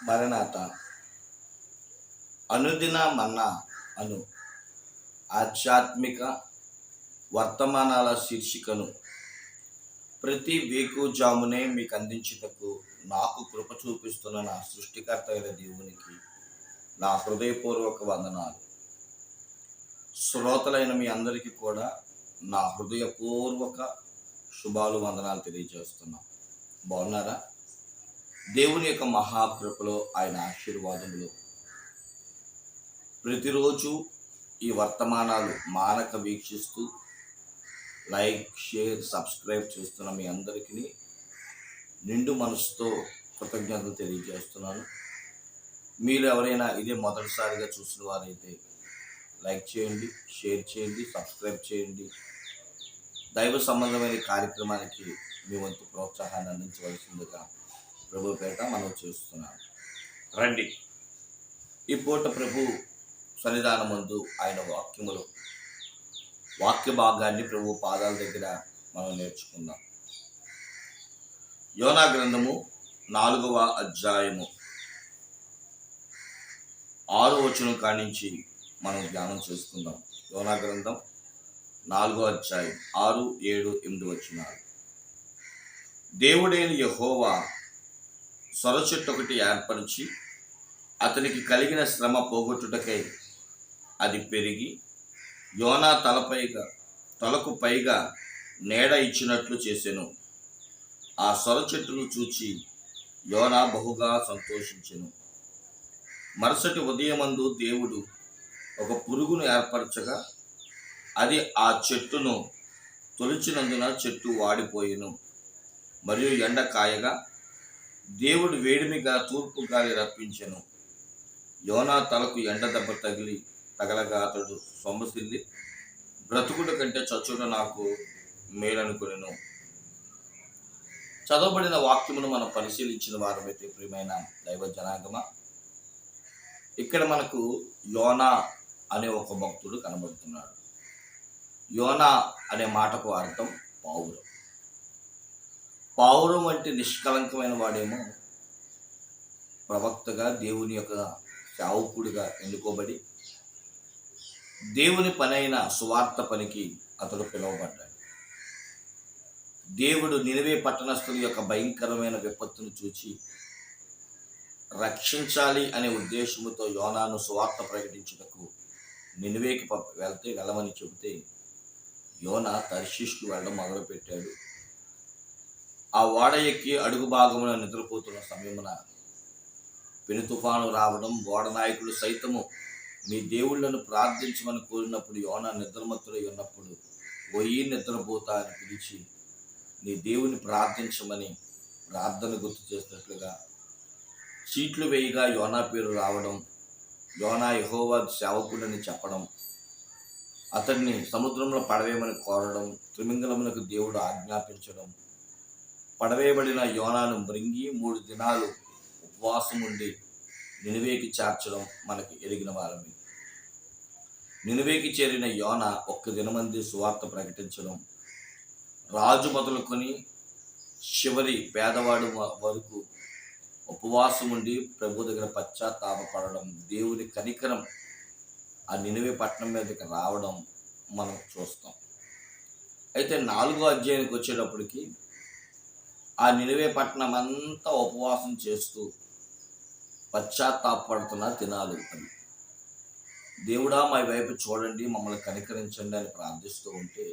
మరణాత అనుదిన మన్నా అను ఆధ్యాత్మిక వర్తమానాల శీర్షికను ప్రతి వేకుజామునే మీకు అందించుటకు నాకు కృప చూపిస్తున్న నా సృష్టికర్త అయిన దేవునికి నా హృదయపూర్వక వందనాలు. శ్రోతలైన మీ అందరికీ కూడా నా హృదయపూర్వక శుభాలు, వందనాలు తెలియజేస్తున్నాం. బాగున్నారా? దేవుని యొక్క మహాకృపలో, ఆయన ఆశీర్వాదములు ప్రతిరోజు ఈ వర్తమానాలు మానక వీక్షిస్తూ లైక్, షేర్, సబ్స్క్రైబ్ చేస్తున్న మీ అందరికీ నిండు మనసుతో కృతజ్ఞతలు తెలియజేస్తున్నాను. మీరు ఎవరైనా ఇదే మొదటిసారిగా చూసిన వారైతే లైక్ చేయండి, షేర్ చేయండి, సబ్స్క్రైబ్ చేయండి. దైవ సంబంధమైన కార్యక్రమానికి మీ వంతు ప్రోత్సాహాన్ని అందించవలసిందిగా ప్రభు పేట మనం చేస్తున్నాను. రండి, ఈ పూట ప్రభు సన్నిధానమందు ఆయన వాక్య భాగాన్ని ప్రభు పాదాల దగ్గర మనం నేర్చుకుందాం. యోనా గ్రంథము 4వ అధ్యాయము 6వ వచనం కానించి మనం ధ్యానం చేసుకుందాం. యోనా గ్రంథం 4వ అధ్యాయం 6, 7, 8 వచనాలు. దేవుడైన యెహోవా సొర చెట్టు ఒకటి ఏర్పరిచి అతనికి కలిగిన శ్రమ పోగొట్టుటకై అది పెరిగి యోనా తలకు పైగా నీడ ఇచ్చినట్లు చేసెను. ఆ సొర చెట్టును చూచి యోనా బహుగా సంతోషించెను. మరుసటి ఉదయమందు దేవుడు ఒక పురుగును ఏర్పరచగా అది ఆ చెట్టును తొలిచినందున చెట్టు వాడిపోయెను. మరియు ఎండ కాయగా దేవుడు వేడిమిగా తూర్పు గాలి రప్పించెను. యోనా తలకు ఎండ దెబ్బ తగలగా అతడు సొమ్మసిల్లి బ్రతుకుట కంటే చచ్చుట నాకు మేలనుకొనెను. చదవబడిన వాక్యమును మనం పరిశీలించిన వారమైతే ప్రియమైన దైవ జనాంగమ, ఇక్కడ మనకు యోనా అనే ఒక భక్తుడు కనబడుతున్నాడు. యోనా అనే మాటకు అర్థం పావురం. పావురం వంటి నిష్కలంకమైన వాడేమో ప్రవక్తగా, దేవుని యొక్క సేవకుడిగా ఎన్నుకోబడి దేవుని పనైన సువార్త పనికి అతడు పిలువబడ్డాడు. దేవుడు నినివే పట్టణస్థుల యొక్క భయంకరమైన విపత్తును చూచి రక్షించాలి అనే ఉద్దేశంతో యోనాను సువార్త ప్రకటించుటకు నినివేకి వెళ్ళమని చెబితే యోనా తర్షీషుకు వెళ్ళడం మొదలుపెట్టాడు. ఆ ఓడ ఎక్కి అడుగు భాగమున నిద్రపోతున్న సమయమున పెను తుఫాను రావడం, ఓడ నాయకులు సైతము మీ దేవుళ్లను ప్రార్థించమని కోరినప్పుడు యోనా నిద్రమత్తుడై ఉన్నప్పుడు పోయి నిద్రపోతా అని పిలిచి నీ దేవుని ప్రార్థించమని ప్రార్థన గుర్తు చేసినట్లుగా చీట్లు వేయగా యోనా పేరు రావడం, యోనా యెహోవా సేవకుడని చెప్పడం, అతన్ని సముద్రంలో పడవేయమని కోరడం, త్రిమింగళములకు దేవుడు ఆజ్ఞాపించడం, పడవేయబడిన యోనాను మృంగి 3 దినాలు ఉపవాసం ఉండి నినివేకి చేర్చడం మనకి ఎరిగిన వారమే. నినివేకి చేరిన యోనా 1 దినమంది సువార్త ప్రకటించడం, రాజు మొదలుకొని చివరి పేదవాడు వరకు ఉపవాసం ఉండి ప్రభు దగ్గర పశ్చాత్తాపపడడం, దేవుని కనికరం ఆ నినివే పట్టణం మీదకి రావడం మనం చూస్తాం. అయితే 4వ అధ్యాయానికి వచ్చేటప్పటికి ఆ నినివే పట్టణం అంతా ఉపవాసం చేస్తూ పశ్చాత్తాపడుతున్న దినాలు అవి. దేవుడా మా వైపు చూడండి, మమ్మల్ని కనికరించండి అని ప్రార్థిస్తూ ఉంటే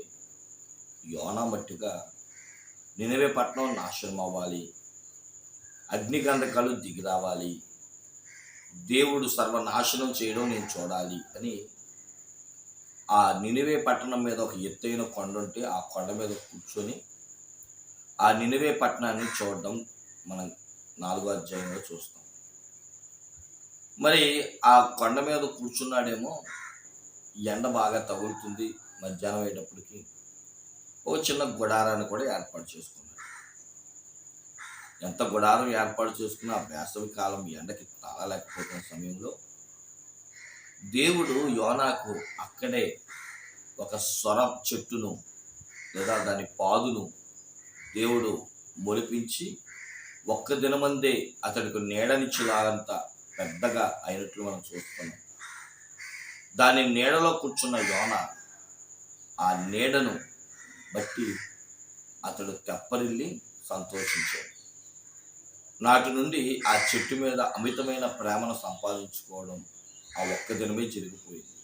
యోనా మట్టిగా నినివే పట్టణం నాశనం అవ్వాలి, అగ్నిగంధకాలు దిగి రావాలి, దేవుడు సర్వనాశనం చేయడం నేను చూడాలి అని ఆ నినివే పట్టణం మీద ఒక ఎత్తైన కొండ ఉంటే ఆ కొండ మీద కూర్చొని ఆ నినివే పట్టణాన్ని చూడడం మనం 4వ అధ్యాయంలో చూస్తాం. మరి ఆ కొండ మీద కూర్చున్నాడేమో, ఎండ బాగా తగులుతుంది. మధ్యాహ్నం అయ్యేటప్పటికి ఒక చిన్న గుడారాన్ని కూడా ఏర్పాటు చేసుకున్నాడు. ఎంత గుడారం ఏర్పాటు చేసుకున్న ఆ వేసవి కాలం ఎండకి తాళలేకపోతున్న సమయంలో దేవుడు యోనాకు అక్కడే ఒక సొర చెట్టును లేదా దాని పాదును దేవుడు మొలిపించి ఒక్క దినమందే అతడికి నీడనిచ్చేలాగంత పెద్దగా అయినట్లు మనం చూస్తున్నాం. దాని నీడలో కూర్చున్న యోన ఆ నీడను బట్టి అతడు తెప్పరిల్లి సంతోషించాడు. నాటి నుండి ఆ చెట్టు మీద అమితమైన ప్రేమను సంపాదించుకోవడం ఆ ఒక్క దినమే జరిగిపోయింది.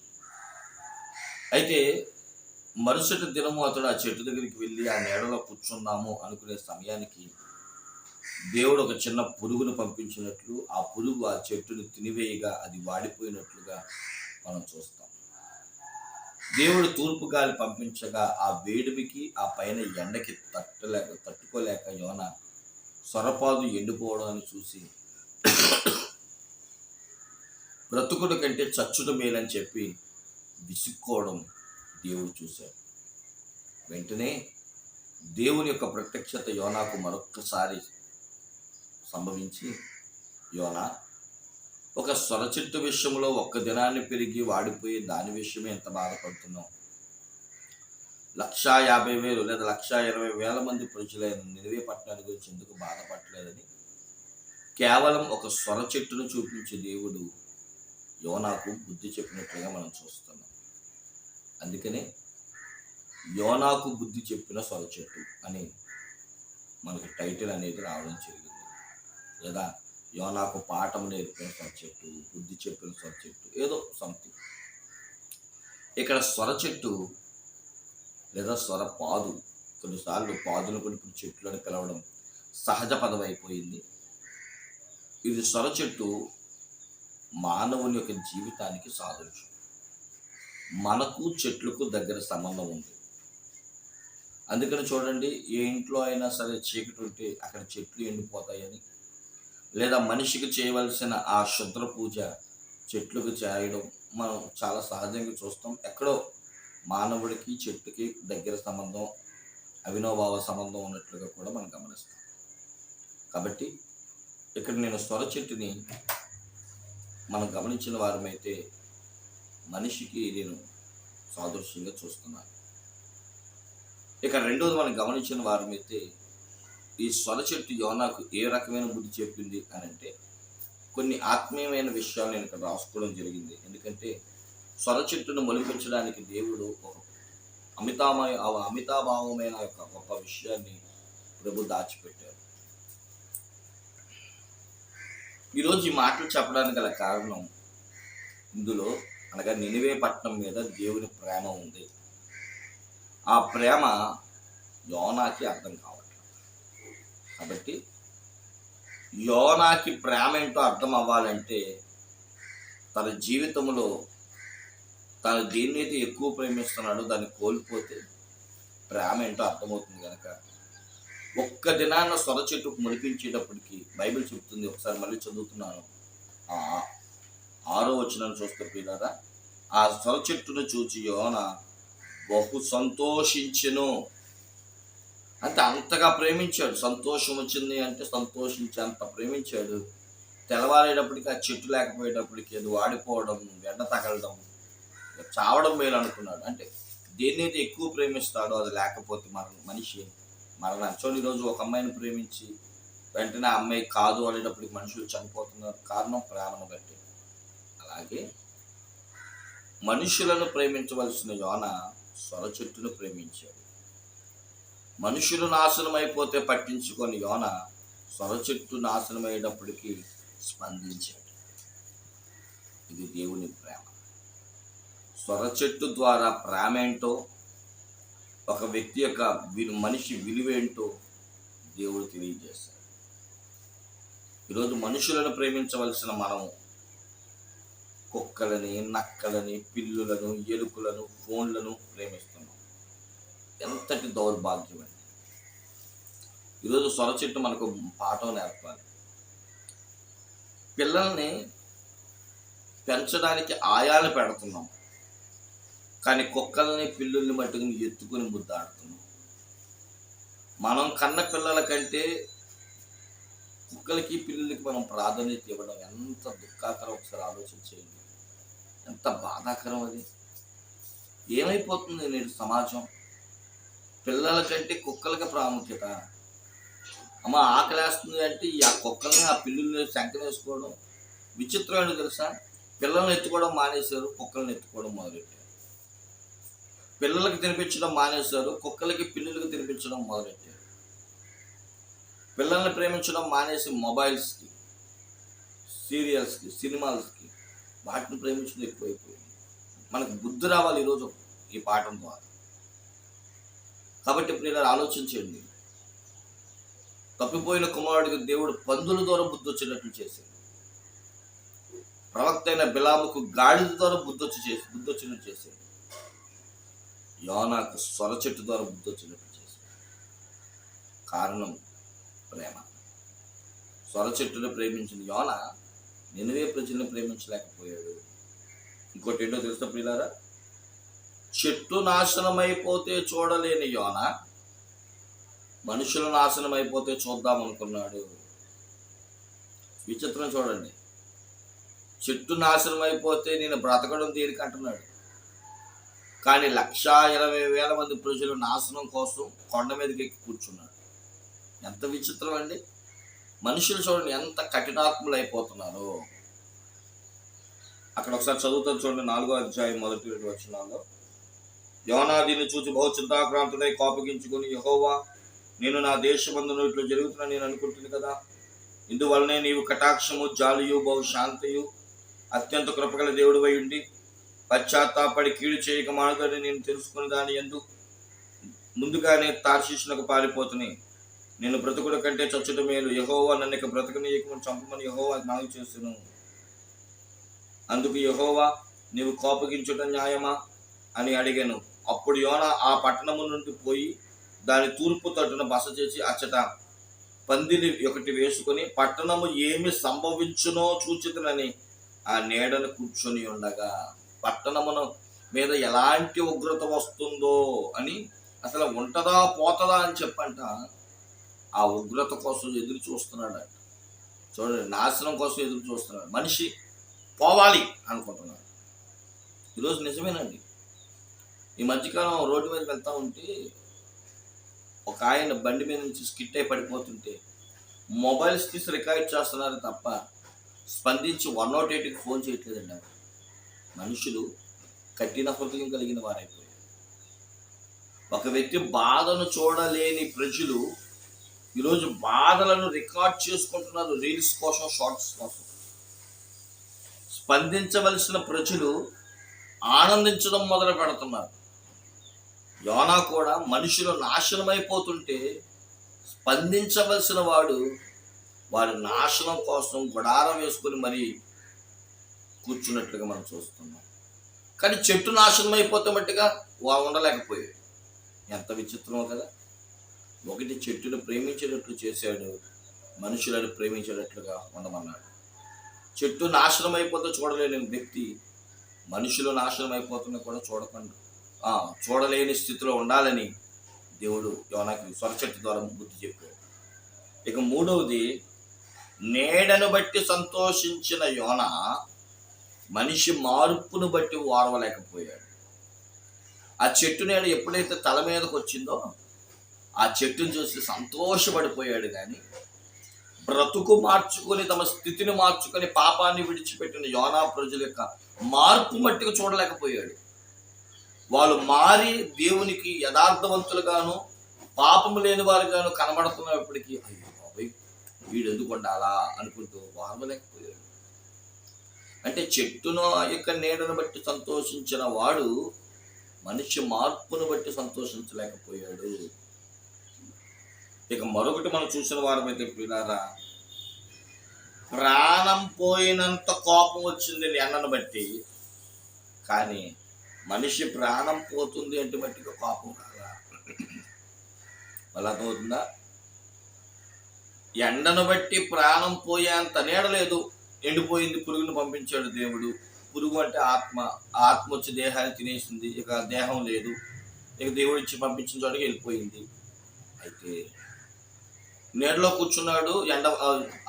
అయితే మరుసటి దినము అతడు ఆ చెట్టు దగ్గరికి వెళ్ళి ఆ నీడలో కూర్చుందాము అనుకునే సమయానికి దేవుడు ఒక చిన్న పురుగును పంపించినట్లు ఆ పురుగు ఆ చెట్టును తినివేయగా అది వాడిపోయినట్లుగా మనం చూస్తాం. దేవుడు తూర్పు గాలి పంపించగా ఆ వేడిమికి ఆ పైన ఎండకి తట్టుకోలేక యోన సొరపాదు ఎండిపోవడాన్ని చూసి బ్రతుకుడు కంటే చచ్చుట మేలని చెప్పి విసుక్కోవడం దేవుడు చూశాడు. వెంటనే దేవుని యొక్క ప్రత్యక్షత యోనాకు మరొక్కసారి సంభవించి, యోనా, ఒక సొర చెట్టు విషయంలో ఒక్క దినాన్ని పెరిగి వాడిపోయి దాని విషయమే ఎంత బాధపడుతున్నావు? 1,50,000 లేదా 1,20,000 మంది ప్రజలైన నినివే పట్టణాన్ని గురించి ఎందుకు బాధపడలేదని కేవలం ఒక సొర చెట్టును చూపించే దేవుడు యోనాకు బుద్ధి చెప్పినట్లుగా మనం చూస్తున్నాం. అందుకనే యోనాకు బుద్ధి చెప్పిన సొర చెట్టు అని మనకు టైటిల్ అనేది రావడం జరిగింది. లేదా యోనాకు పాఠం నేర్పిన సొర చెట్టు, బుద్ధి చెప్పిన సొర చెట్టు, ఏదో సంథింగ్. ఇక్కడ సొర చెట్టు లేదా సొర పాదు, కొన్నిసార్లు పాదును కూడా ఇప్పుడు చెట్లను పిలవడం సహజ పదం అయిపోయింది. ఇది సొర చెట్టు మానవుని యొక్క జీవితానికి సాదృశ్యం. మనకు చెట్లకు దగ్గర సంబంధం ఉంది. అందుకని చూడండి, ఏ ఇంట్లో అయినా సరే చీకటి ఉంటే అక్కడ చెట్లు ఎండిపోతాయని, లేదా మనిషికి చేయవలసిన ఆ శుద్ర పూజ చెట్లకు చేయడం మనం చాలా సహజంగా చూస్తాం. ఎక్కడో మానవుడికి చెట్టుకి దగ్గర సంబంధం, అవినోభావ సంబంధం ఉన్నట్లుగా కూడా మనం గమనిస్తాం. కాబట్టి ఇక్కడ నేను సొర చెట్టుని మనం గమనించిన వారమైతే మనిషికి నేను సాదృశ్యంగా చూస్తున్నాను. ఇక రెండోది మనం గమనించిన వారమైతే ఈ సొర చెట్టు యోనాకు ఏ రకమైన బుద్ధి చెప్పింది అని అంటే, కొన్ని ఆత్మీయమైన విషయాలు నేను ఇక్కడ రాసుకోవడం జరిగింది. ఎందుకంటే సొర చెట్టును మొలిపించడానికి దేవుడు ఒక అమితాభావమైన యొక్క గొప్ప విషయాన్ని ప్రభు దాచిపెట్టారు. ఈరోజు ఈ మాటలు చెప్పడానికి గల కారణం, ఇందులో అనగా నినివే పట్టణం మీద దేవుని ప్రేమ ఉంది. ఆ ప్రేమ యోనాకి అర్థం కావట్లేదు. కాబట్టి యోనాకి ప్రేమ ఏంటో అర్థం అవ్వాలంటే తన జీవితంలో తను దేన్నైతే ఎక్కువ ప్రేమిస్తున్నాడో దాన్ని కోల్పోతే ప్రేమ ఏంటో అర్థమవుతుంది. కనుక ఒక్క దినాన్న సొర చెట్టుకు మొలిపించేటప్పటికి బైబిల్ చెప్తుంది, ఒకసారి మళ్ళీ చదువుతున్నాను, 6వ వచనాన్ని చూస్తే పిల్లరా, ఆ సొర చెట్టును చూచి యోన బహు సంతోషించెను. అంటే అంతగా ప్రేమించాడు. సంతోషం వచ్చింది అంటే సంతోషించి అంత ప్రేమించాడు. తెల్లవారేటప్పటికి ఆ చెట్టు లేకపోయేటప్పటికి అది వాడిపోవడం, ఎండ తగలడం, చావడం మేలు అనుకున్నాడు. అంటే దేన్నైతే ఎక్కువ ప్రేమిస్తాడో అది లేకపోతే మనిషి మరణాన్ని. చూడండి, ఈరోజు ఒక అమ్మాయిని ప్రేమించి వెంటనే ఆ అమ్మాయి కాదు అనేటప్పటికి మనుషులు చనిపోతున్నారు. కారణం ప్రేమను బట్టి. అలాగే మనుషులను ప్రేమించవలసిన యోన సొర చెట్టును ప్రేమించాడు. మనుషులు నాశనం అయిపోతే పట్టించుకొని యోన సొర చెట్టు నాశనమయ్యేటప్పటికీ స్పందించాడు. ఇది దేవుని ప్రేమ. సొర చెట్టు ద్వారా ప్రేమ ఏంటో, ఒక వ్యక్తి యొక్క మనిషి విలువేంటో దేవుడు తెలియజేశాడు. ఈరోజు మనుషులను ప్రేమించవలసిన మనం కుక్కలని, నక్కలని, పిల్లులను, ఎలుకలను, ఫోన్లను ప్రేమిస్తున్నాం. ఎంతటి దౌర్భాగ్యం అండి. ఈరోజు సొర చెట్టు మనకు పాఠం నేర్పాలి. పిల్లల్ని పెంచడానికి ఆయాలు పెడుతున్నాం, కానీ కుక్కల్ని, పిల్లుల్ని మట్టుకుని ఎత్తుకుని ముద్దాడుతున్నాం. మనం కన్న పిల్లల కంటే కుక్కలకి, పిల్లులకి మనం ప్రాధాన్యత ఇవ్వడం ఎంత దుఃఖాకరం. ఒకసారి ఆలోచించేయండి, ఎంత బాధాకరం అది. ఏమైపోతుంది నేడు సమాజం? పిల్లల కంటే కుక్కలకి ప్రాముఖ్యత. అమ్మ ఆకలేస్తుంది అంటే ఆ కుక్కల్ని ఆ పిల్లుల్ని శంకరేసుకోవడం విచిత్రం ఏంటో తెలుసా? పిల్లల్ని ఎత్తుకోవడం మానేశారు, కుక్కల్ని ఎత్తుకోవడం మొదలెట్టారు. పిల్లలకి తినిపించడం మానేశారు, కుక్కలకి పిల్లులకి తినిపించడం మొదలెట్టారు. పిల్లల్ని ప్రేమించడం మానేసి మొబైల్స్కి, సీరియల్స్కి, సినిమాలకి వాటిని ప్రేమించడం ఎక్కువైపోయింది. మనకు బుద్ధి రావాలి ఈరోజు ఈ పాఠం ద్వారా. కాబట్టి ప్రియులారా ఆలోచించండి. తప్పిపోయిన కుమారుడికి దేవుడు పందుల ద్వారా బుద్ధి వచ్చేటట్లు చేశాడు. ప్రవక్త అయిన బిలాముకు గాడిద ద్వారా బుద్ధి వచ్చినట్టు చేశాడు. యోనాకు సొర చెట్టు ద్వారా బుద్ధి వచ్చినట్టు చేశాడు. కారణం ప్రేమ. సొర చెట్టును ప్రేమించిన యోన నినివే ప్రజలను ప్రేమించలేకపోయాడు. ఇంకోటి ఏంటో తెలుసా ప్రియులారా? చెట్టు నాశనం అయిపోతే చూడలేని యోన మనుషులు నాశనం అయిపోతే చూద్దాం అనుకున్నాడు. విచిత్రం చూడండి. చెట్టు నాశనం అయిపోతే నేను బ్రతకడం దేనికి అంటున్నాడు, కానీ 1,20,000 మంది ప్రజలు నాశనం కోసం కొండ మీదకి ఎక్కి కూర్చున్నాడు. ఎంత విచిత్రం అండి. మనుషులు చూడండి ఎంత కఠినాత్ములు అయిపోతున్నారు. అక్కడ ఒకసారి చదువుతాను చూడండి, 4వ అధ్యాయం 1 వచనాల్లో. యోనా దీన్ని చూసి బహు చింతాక్రాంతుడై కోపగించుకుని, యెహోవా, నేను నా దేశమందును ఇట్లా జరుగుతున్నా నేను అనుకుంటుంది కదా. ఇందువల్లనే నీవు కటాక్షము, జాలియు, బహు శాంతయు, అత్యంత కృపగల దేవుడివై ఉండి పశ్చాత్తాపడి కీడు చేయక మానదని నేను తెలుసుకుని దాని యందు ముందుగానే తార్షీషునకు పారిపోతుని నేను బ్రతుకుడు కంటే చచ్చుట మేలు. యెహోవా నన్ను ఇక బ్రతకనీయకమని చంపమని యెహోవా మనవి చేస్తును. అందుకు యెహోవా, నీవు కోపగించుట న్యాయమా అని అడిగాను. అప్పుడు యోనా ఆ పట్టణము నుండి పోయి దాని తూర్పు తట్టున బస చేసి అచ్చట పందిరి ఒకటి వేసుకొని పట్టణము ఏమి సంభవించునో చూచితనని ఆ నీడను కూర్చొని ఉండగా, పట్టణమును మీద ఎలాంటి ఉగ్రత వస్తుందో అని, అసలు ఉంటదా పోతుందా అని చెప్పంట ఆ ఉగ్రత కోసం ఎదురు చూస్తున్నాడు. చూడండి, నాశనం కోసం ఎదురు చూస్తున్నాడు. మనిషి పోవాలి అనుకుంటున్నాడు. ఈరోజు నిజమేనండి. ఈ మధ్యకాలం రోడ్డు మీద వెళ్తూ ఉంటే ఒక ఆయన బండి మీద నుంచి స్కిట్ అయి పడిపోతుంటే మొబైల్స్ తీసి రికార్డ్ చేస్తున్నారు తప్ప స్పందించి 108కి ఫోన్ చేయట్లేదండి. మనుషులు కఠిన హృదయం కలిగిన వారైపోయారు. ఒక వ్యక్తి బాధను చూడలేని ప్రజలు ఈరోజు బాధలను రికార్డ్ చేసుకుంటున్నారు రీల్స్ కోసం, షార్ట్స్ కోసం. స్పందించవలసిన ప్రజలు ఆనందించడం మొదలు పెడుతున్నారు. యోనా కూడా మనుషులు నాశనం అయిపోతుంటే స్పందించవలసిన వారి నాశనం కోసం గుడారం వేసుకుని మరీ కూర్చున్నట్లుగా మనం చూస్తున్నాం. కానీ చెట్టు నాశనం అయిపోతే మట్టుగా ఉండలేకపోయాడు. ఎంత విచిత్రమో కదా. ఒకటి చెట్టును ప్రేమించేటట్లు చేశాడు, మనుషులను ప్రేమించేటట్లుగా ఉండమన్నాడు. చెట్టు నాశనం అయిపోతే చూడలేని వ్యక్తి మనుషులు నాశనం అయిపోతున్నా కూడా చూడలేని స్థితిలో ఉండాలని దేవుడు యోనాకి సొర చెట్టు ద్వారా బుద్ధి చెప్పాడు. ఇక 3వది, నీడను బట్టి సంతోషించిన యోనా మనిషి మార్పును బట్టి ఓర్వలేకపోయాడు. ఆ చెట్టు నీడ ఎప్పుడైతే తల మీదకి వచ్చిందో ఆ చెట్టును చూసి సంతోషపడిపోయాడు. కానీ బ్రతుకు మార్చుకొని తమ స్థితిని మార్చుకొని పాపాన్ని విడిచిపెట్టిన యోనా ప్రజల యొక్క మార్పు మట్టికి చూడలేకపోయాడు. వాళ్ళు మారి దేవునికి యథార్థవంతులుగాను పాపము లేని వారుగాను కనబడుతున్నప్పటికీ అయ్యో బాబాయ్ వీడు ఎందుకు ఉండాలా అనుకుంటూ వారవలేకపోయాడు. అంటే చెట్టును యొక్క నీడను బట్టి సంతోషించిన వాడు మనిషి మార్పును బట్టి సంతోషించలేకపోయాడు. ఇక మరొకటి మనం చూసిన వారమైతే ప్రియులారా, ప్రాణం పోయినంత కోపం వచ్చింది ఎండను బట్టి, కానీ మనిషి ప్రాణం పోతుంది అంటే బట్టి కోపం రాదా? అలా అవుతుందా? ఎండను బట్టి ప్రాణం పోయేంత నీడ లేదు, ఎండిపోయింది. పురుగును పంపించాడు దేవుడు. పురుగు అంటే ఆత్మ వచ్చి దేహాన్ని తినేసింది. ఇక దేహం లేదు, ఇక దేవుడు ఇచ్చి పంపించిన చోటకి వెళ్ళిపోయింది. అయితే నీడలో కూర్చున్నాడు.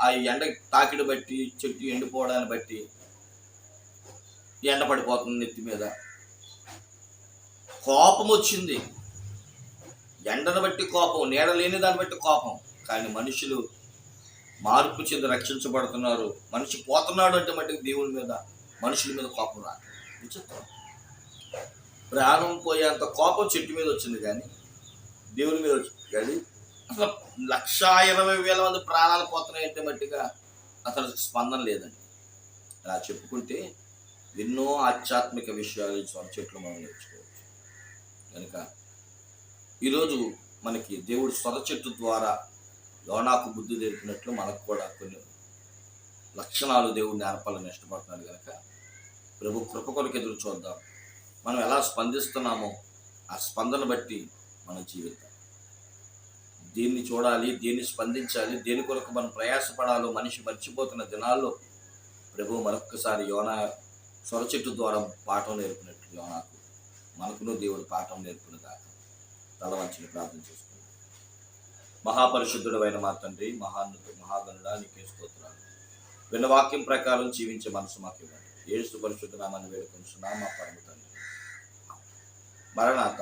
ఆ ఎండ తాకిడి బట్టి చెట్టు ఎండిపోవడాన్ని బట్టి ఎండ పడిపోతుంది నెత్తి మీద. కోపం వచ్చింది. ఎండను బట్టి కోపం, నీడ లేని దాన్ని బట్టి కోపం. కానీ మనుషులు మార్పు చెంది రక్షించబడుతున్నారు. మనిషి పోతున్నాడు అంటే మట్టుకు దేవుని మీద, మనుషుల మీద కోపం రాదు. విచిత్రం. ప్రాణం పోయేంత కోపం చెట్టు మీద వచ్చింది కానీ దేవుని మీద వచ్చింది కానీ అసలు 1,20,000 మంది ప్రాణాలు పోతున్నాయంటే మట్టిగా అసలు స్పందన లేదండి. అలా చెప్పుకుంటే ఎన్నో ఆధ్యాత్మిక విషయాలు ఈ సొర చెట్లు మనం నేర్చుకోవచ్చు. కనుక ఈరోజు మనకి దేవుడు సొర చెట్టు ద్వారా యోనాకు బుద్ధి తెలిపినట్లు మనకు కూడా కొన్ని లక్షణాలు దేవుడు నేర్పాలని ఇష్టపడుతున్నాడు. కనుక ప్రభు కృప కొరకు ఎదురు చూద్దాం. మనం ఎలా స్పందిస్తున్నామో ఆ స్పందన బట్టి మనం జీవిద్దాం. దేన్ని చూడాలి, దేన్ని స్పందించాలి, దేని కొరకు మనం ప్రయాసపడాలో మనిషి మర్చిపోతున్న దినాల్లో ప్రభు మరొక్కసారి యోనా సొర చెట్టు ద్వారా పాఠం నేర్పినట్లు యోనాకు మనకును దేవుడు పాఠం నేర్పినదాకా తల వంచి ప్రార్థన చేసుకుంటాం. మహాపరిశుద్ధుడు అయిన మా తండ్రి, మహాగణుడా, నీకే స్తోత్రాలు. విన్న వాక్యం ప్రకారం జీవించే మనసు మాకు ఇవ్వండి. యేసు పరిశుద్ధ నామాన్ని వేడుకొంటున్నాము మా పరమ తండ్రి. మరణాత.